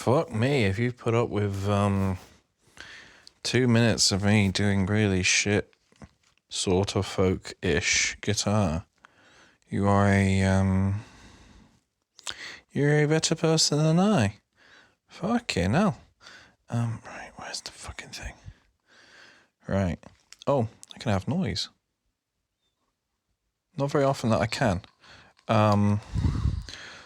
Fuck me, if you put up with 2 minutes of me doing really shit sort of folk-ish guitar, you are you're a better person than I. Fucking hell. Right, where's the fucking thing? Right. Oh, I can have noise. Not very often that I can.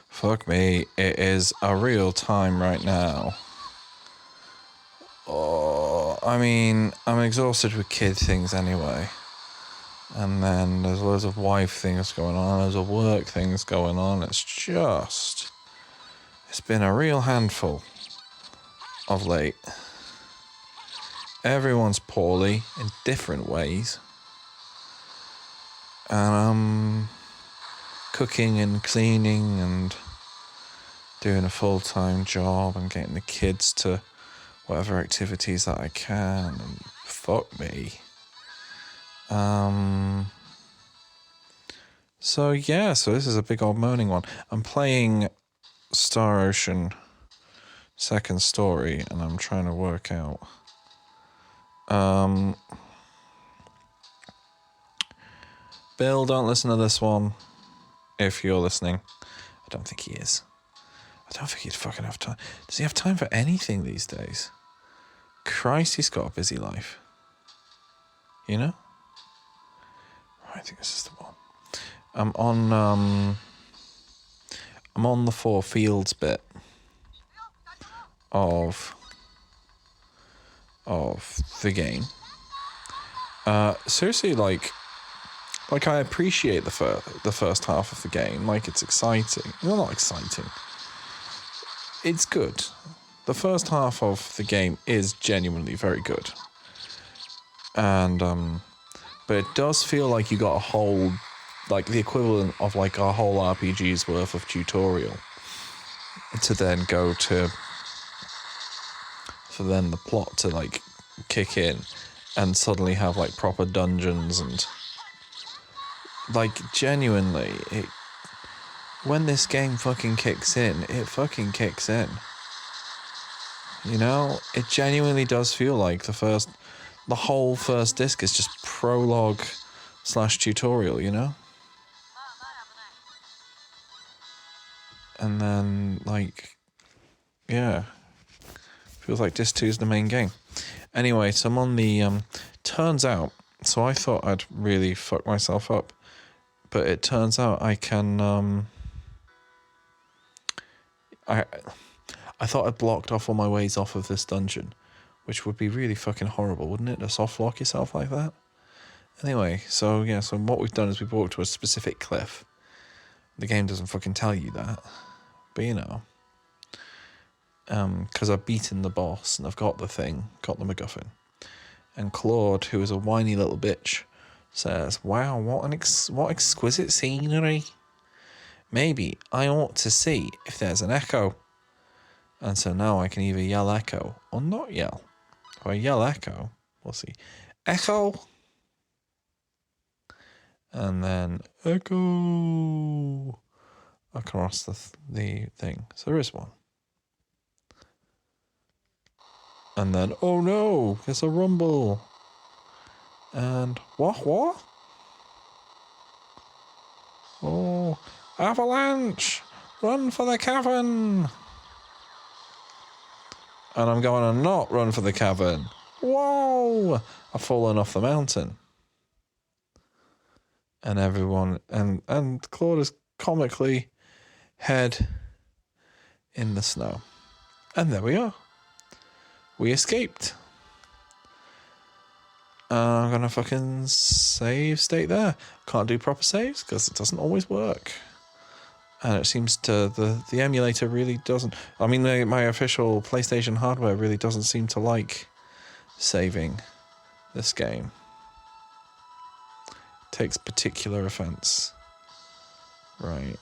Fuck me, it is a real time right now. Oh, I mean, I'm exhausted with kid things anyway. And then there's loads of wife things going on, there's a work things going on. It's been a real handful of late. Everyone's poorly in different ways. And I'm cooking and cleaning and doing a full-time job and getting the kids to whatever activities that I can, and fuck me. So this is a big old moaning one. I'm playing Star Ocean Second Story, and I'm trying to work out Bill, don't listen to this one if you're listening. I don't think he is. I don't think he'd fucking have time. Does he have time for anything these days? Christ, he's got a busy life. You know? I think this is the one. I'm on the 4 fields bit of the game. Seriously, like I appreciate the first half of the game. Like, it's exciting. Well, not exciting. It's good. The first half of the game is genuinely very good. And but it does feel like you got a whole, like the equivalent of like a whole RPG's worth of tutorial to then go to, for then the plot to like kick in and suddenly have like proper dungeons and like genuinely when this game fucking kicks in, it fucking kicks in. You know, it genuinely does feel like the whole first disc is just prologue / tutorial, you know? And then, like, yeah. Feels like disc 2 is the main game. Anyway, so I'm on the, turns out, so I thought I'd really fuck myself up. But it turns out I can, I thought I'd blocked off all my ways off of this dungeon, which would be really fucking horrible, wouldn't it? To soft lock yourself like that. Anyway, so what we've done is we've walked to a specific cliff. The game doesn't fucking tell you that, but you know, because I've beaten the boss and I've got the MacGuffin. And Claude, who is a whiny little bitch, says, "Wow, what exquisite scenery. Maybe I ought to see if there's an echo." And so now I can either yell echo or not yell. If I yell echo, we'll see. Echo! And then echo across the thing. So there is one. And then, oh no, there's a rumble. And what? Oh, avalanche! Run for the cavern! And I'm going to not run for the cavern. Whoa! I've fallen off the mountain. And everyone, and Claude is comically head in the snow. And there we are. We escaped. I'm going to fucking save state there. Can't do proper saves because it doesn't always work. And it seems to, the emulator really doesn't, I mean, my official PlayStation hardware really doesn't seem to like saving this game. It takes particular offense. Right.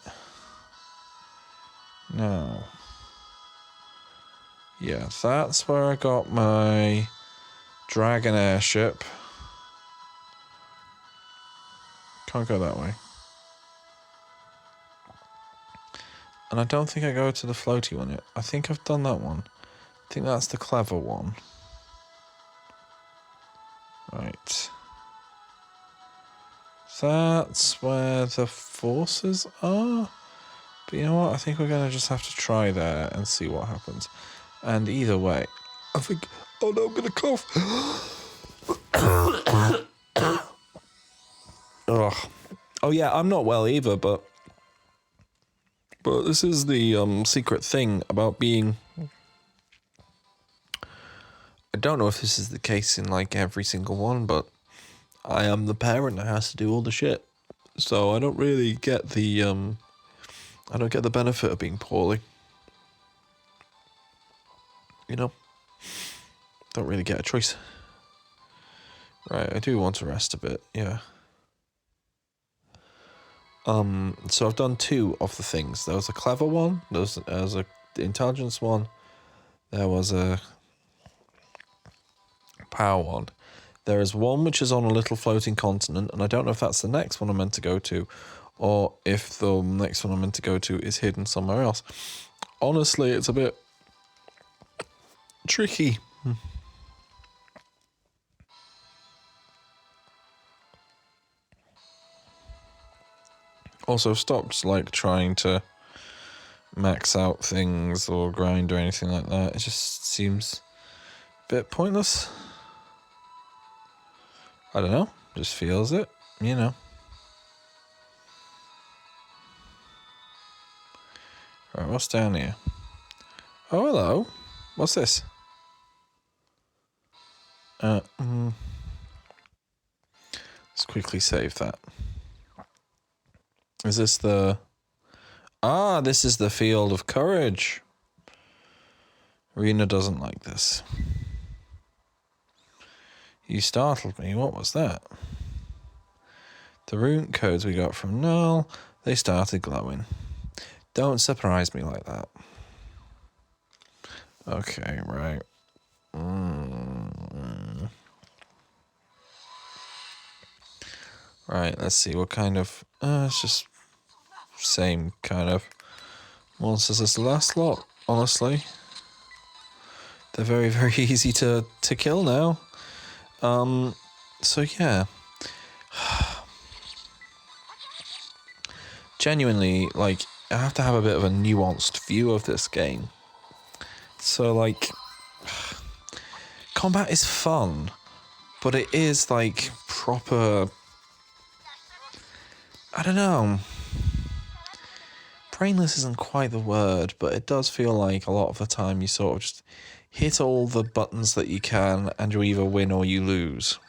Now. Yeah, that's where I got my Dragon airship. Can't go that way. And I don't think I go to the floaty one yet. I think I've done that one. I think that's the clever one. Right. That's where the forces are. But you know what? I think we're going to just have to try there and see what happens. And either way, I think... Oh no, I'm going to cough. Ugh. Oh yeah, I'm not well either, but this is the secret thing about being... I don't know if this is the case in like every single one, but I am the parent that has to do all the shit. So I don't really get the I don't get the benefit of being poorly. You know? Don't really get a choice. Right, I do want to rest a bit, yeah. So I've done 2 of the things. There was a clever one, there was a intelligence one, there was a power one. There is one which is on a little floating continent, and I don't know if that's the next one I'm meant to go to, or if the next one I'm meant to go to is hidden somewhere else. Honestly, it's a bit tricky. Also, stopped like trying to max out things or grind or anything like that. It just seems a bit pointless. I don't know. Just feels it, you know. Right, what's down here? Oh, hello. What's this? Let's quickly save that. Is this the... Ah, this is the field of courage. Rena doesn't like this. You startled me. What was that? The rune codes we got from Null, they started glowing. Don't surprise me like that. Okay, right. Right, let's see what kind of... it's just same kind of monsters as the last lot, honestly. They're very, very easy to kill now. So yeah. Genuinely, like, I have to have a bit of a nuanced view of this game. So, like, combat is fun, but it is, like, proper... I don't know. Brainless isn't quite the word, but it does feel like a lot of the time you sort of just hit all the buttons that you can and you either win or you lose.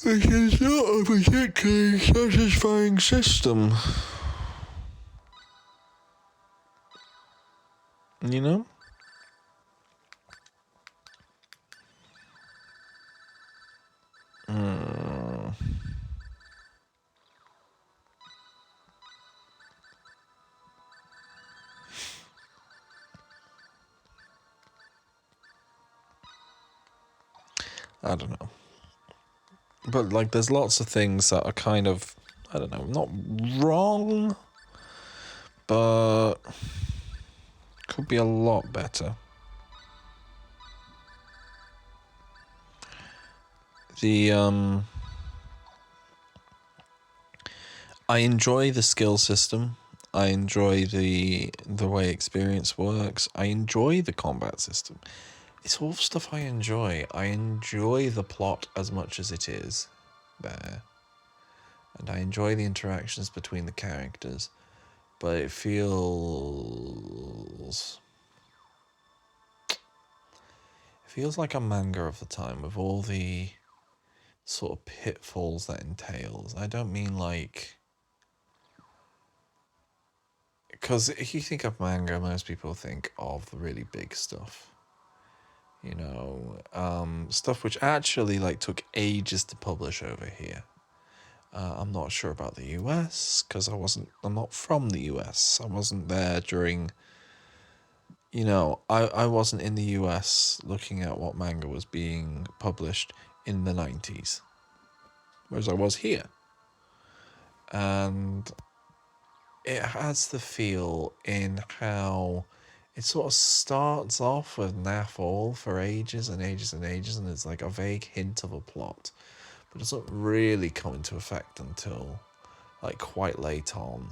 Which is not a particularly satisfying system. You know? I don't know. But, like, there's lots of things that are kind of, I don't know, not wrong, but could be a lot better. I enjoy the skill system. I enjoy the way experience works. I enjoy the combat system. It's all stuff I enjoy. I enjoy the plot as much as it is there. And I enjoy the interactions between the characters. But it feels like a manga of the time with all the sort of pitfalls that entails. I don't mean like... Because if you think of manga, most people think of the really big stuff. You know, stuff which actually like took ages to publish over here. I'm not sure about the US because I'm not from the US. I wasn't there during, you know, I wasn't in the US looking at what manga was being published in the 90s. Whereas I was here. And it has the feel in how it sort of starts off with naff all for ages and ages and ages, and it's like a vague hint of a plot, but it doesn't really come into effect until like quite late on.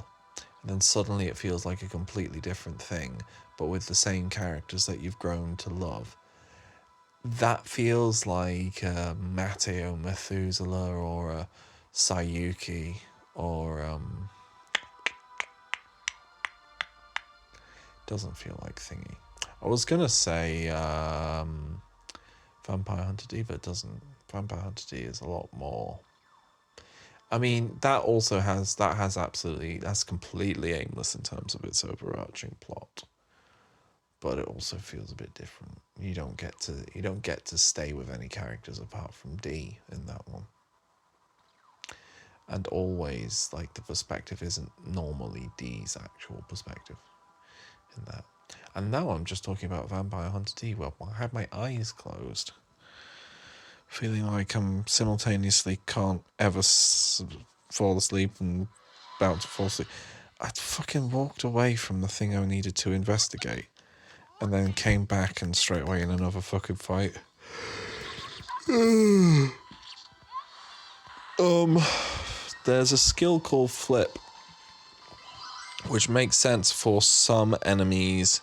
And then suddenly it feels like a completely different thing, but with the same characters that you've grown to love. That feels like a Mateo Methuselah or a Sayuki or doesn't feel like thingy. I was gonna say Vampire Hunter D, but it doesn't. Vampire Hunter D is a lot more. I mean, that's completely aimless in terms of its overarching plot, but it also feels a bit different. You don't get to stay with any characters apart from D in that one. And always, like, the perspective isn't normally D's actual perspective in that. And now I'm just talking about Vampire Hunter D. Well, I have my eyes closed, feeling like I'm simultaneously can't ever fall asleep and about to fall asleep. I fucking walked away from the thing I needed to investigate, and then came back and straight away in another fucking fight. There's a skill called Flip, which makes sense for some enemies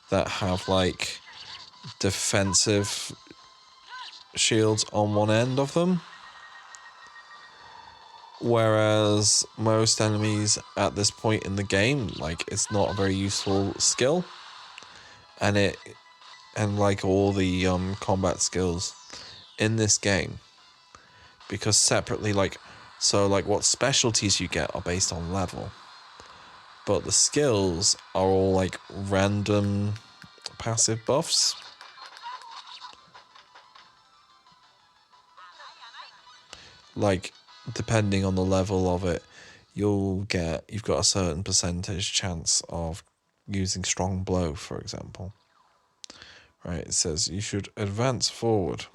that have like defensive shields on one end of them, whereas most enemies at this point in the game, like, it's not a very useful skill, and like all the combat skills in this game, because separately, like, so like what specialties you get are based on level, but the skills are all like random passive buffs. Like, depending on the level of it, you've got a certain percentage chance of using strong blow, for example. Right, it says you should advance forward.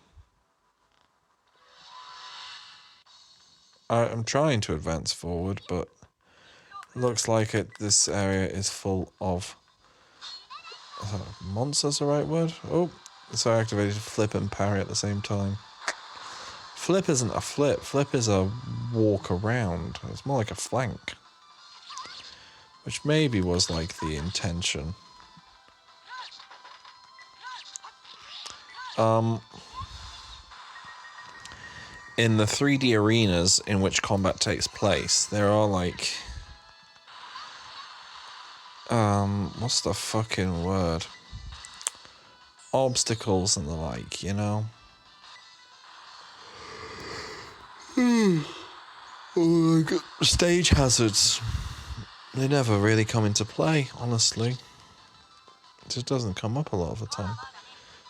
I'm trying to advance forward, but it looks like this area is full of... monsters, the right word? Oh, so I activated flip and parry at the same time. Flip isn't a flip. Flip is a walk around. It's more like a flank, which maybe was like the intention. In the 3D arenas in which combat takes place, there are like... what's the fucking word? Obstacles and the like, you know? Stage hazards. They never really come into play, honestly. It just doesn't come up a lot of the time.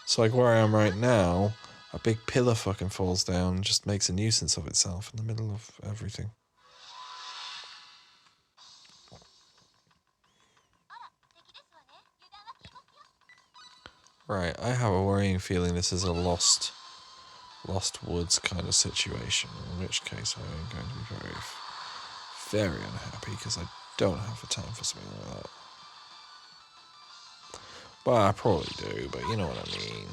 So like where I am right now, a big pillar fucking falls down and just makes a nuisance of itself in the middle of everything. Right, I have a worrying feeling this is a lost woods kind of situation, in which case I am going to be very, very unhappy because I don't have the time for something like that. Well, I probably do, but you know what I mean.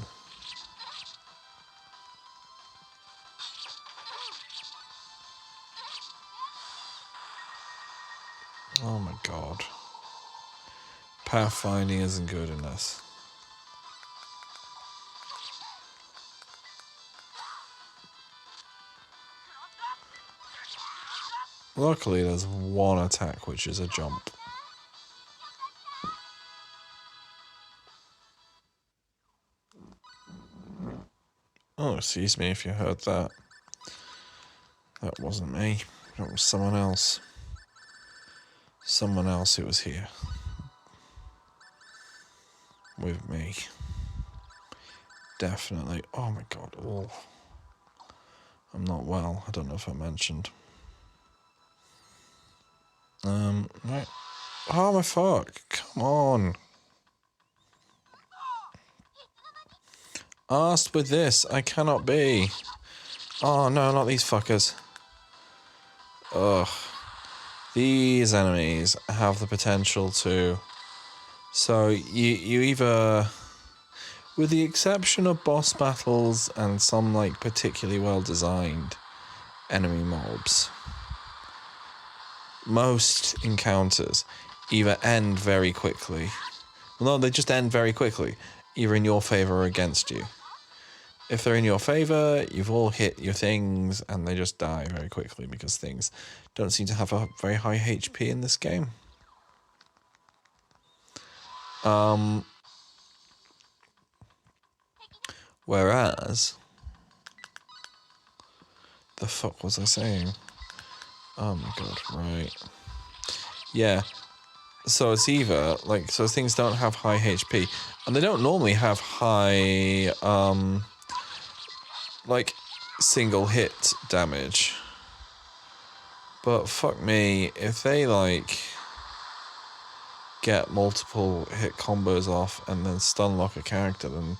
Oh my god. Pathfinding isn't good in this. Luckily, there's one attack, which is a jump. Oh, excuse me if you heard that. That wasn't me. That was someone else. Someone else who was here. With me. Definitely. Oh my god. Oh. I'm not well. I don't know if I mentioned. Right. Oh my fuck. Come on. Asked with this. I cannot be. Oh no, not these fuckers. Ugh. these enemies have the potential to... So you either... With the exception of boss battles and some like particularly well designed enemy mobs, most encounters either end very quickly. Well, no, they just end very quickly, either in your favour or against you. If they're in your favour, you've all hit your things and they just die very quickly because things don't seem to have a very high HP in this game. Whereas... The fuck was I saying? Oh my god, right. Yeah. So it's either, like, so things don't have high HP, and they don't normally have high, like, single hit damage. But fuck me, if they, like, get multiple hit combos off and then stun lock a character, then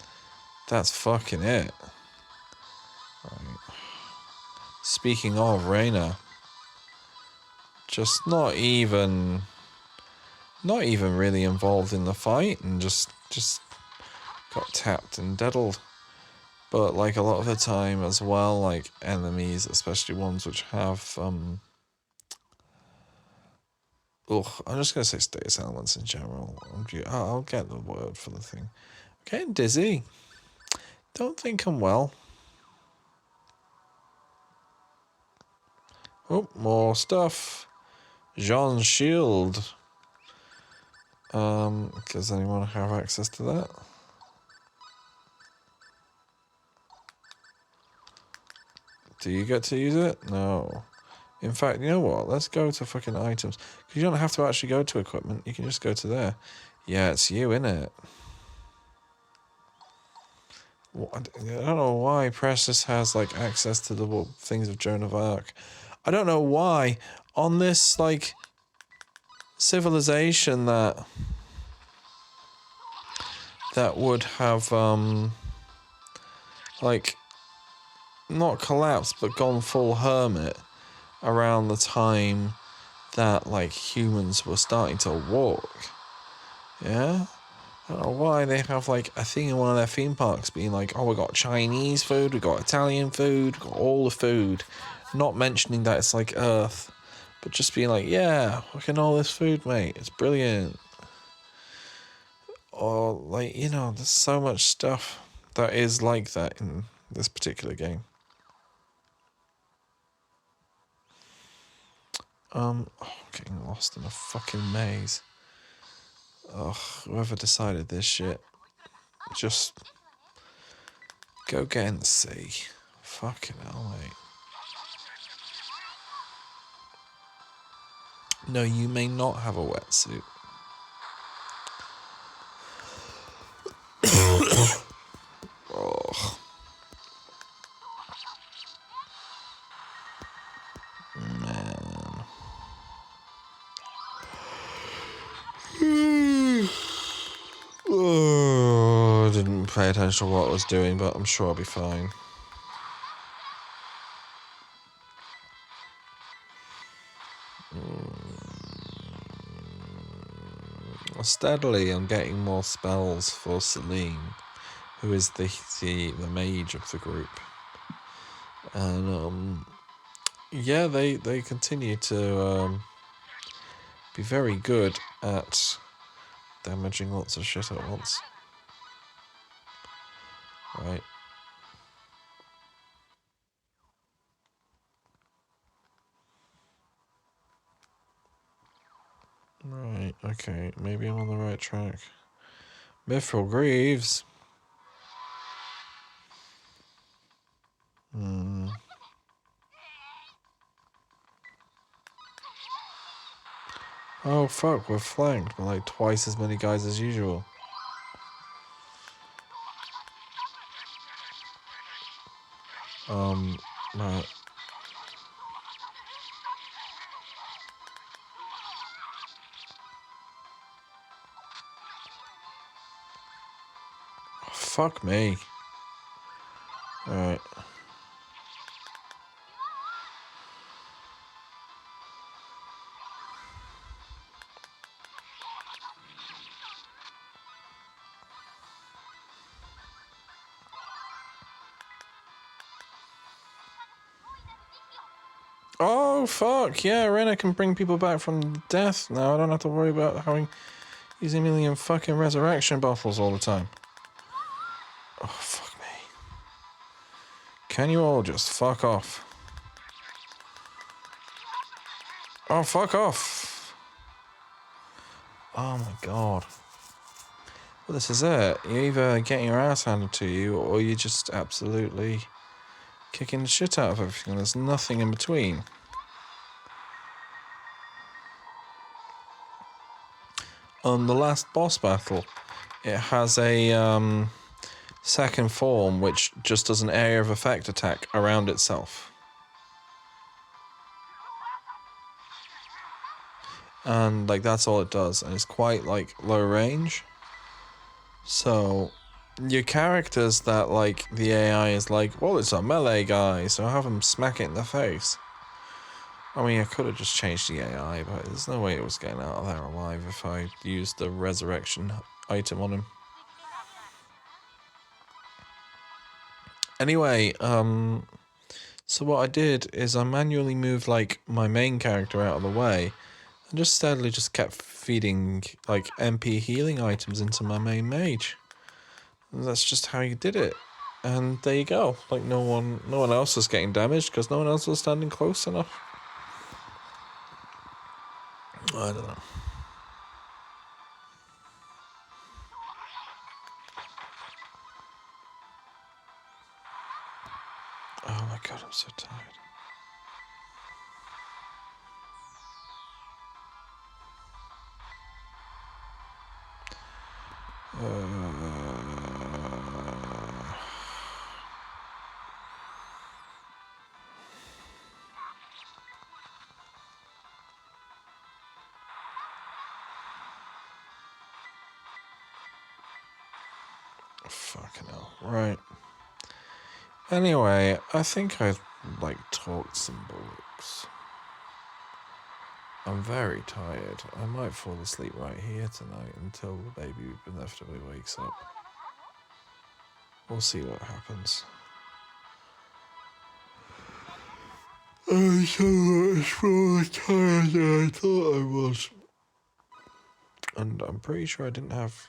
that's fucking it. Right. Speaking of Reyna, just not even really involved in the fight and just got tapped and deadled. But like a lot of the time as well, like enemies, especially ones which have I'm just gonna say status elements in general. I'll get the word for the thing. I'm getting dizzy. Don't think I'm well. Oh, more stuff. Jean's shield. Does anyone have access to that? Do you get to use it? No. In fact, you know what? Let's go to fucking items. Because you don't have to actually go to equipment. You can just go to there. Yeah, it's you, innit? I don't know why Precious has, like, access to the things of Joan of Arc. I don't know why. On this, like, civilization that would have, like, not collapsed, but gone full hermit around the time that, like, humans were starting to walk. Yeah? I don't know why they have, like, a thing in one of their theme parks being like, oh, we got Chinese food, we got Italian food, we got all the food. Not mentioning that it's, like, Earth, but just being like, yeah, fucking all this food, mate. It's brilliant. Or, like, you know, there's so much stuff that is like that in this particular game. Getting lost in a fucking maze. Ugh, whoever decided this shit, just go get in the sea. Fucking hell, mate. No, you may not have a wetsuit. Oh. Man. Oh, I didn't pay attention to what I was doing, but I'm sure I'll be fine. Steadily, I'm getting more spells for Celine, who is the mage of the group. And, yeah, they continue to be very good at damaging lots of shit at once. Right. Right, okay, maybe I'm on the right track. Mithril Greaves. Oh fuck, we're flanked by like twice as many guys as usual. Right. Oh, fuck me. Alright. Oh, fuck. Yeah, Rena can bring people back from death now. I don't have to worry about using a million fucking resurrection bottles all the time. Oh, fuck me. Can you all just fuck off? Oh, fuck off. Oh, my God. Well, this is it. You're either getting your ass handed to you, or you're just absolutely kicking the shit out of everything. There's nothing in between. On the last boss battle, it has a second form which just does an area of effect attack around itself. And like that's all it does, and it's quite like low range. So your characters that like the AI is like, well, it's a melee guy, so have him smack it in the face. I mean, I could have just changed the AI, but there's no way it was getting out of there alive if I used the resurrection item on him. Anyway, so what I did is I manually moved like my main character out of the way and just steadily just kept feeding like MP healing items into my main mage. And that's just how you did it. And there you go. Like no one else was getting damaged because no one else was standing close enough. I don't know. Oh my god, I'm so tired. Fucking hell. Right. Anyway, I think I've like talked some bollocks. I'm very tired. I might fall asleep right here tonight until the baby inevitably wakes up. We'll see what happens. I'm so much more tired than I thought I was. And I'm pretty sure I didn't have...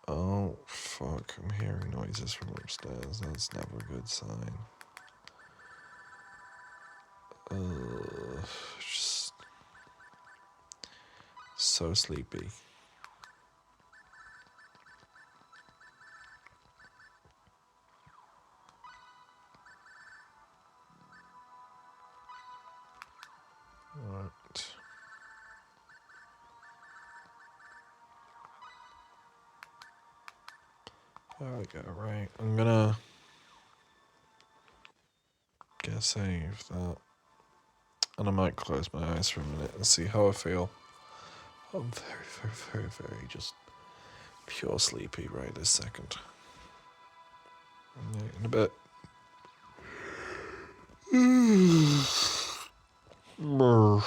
Oh, fuck. I'm hearing noises from upstairs. That's never a good sign. Just... so sleepy. Right. There we go, right. I'm gonna get save that. And I might close my eyes for a minute and see how I feel. I'm very, very, very, very just pure sleepy right this second. In a bit. Brr.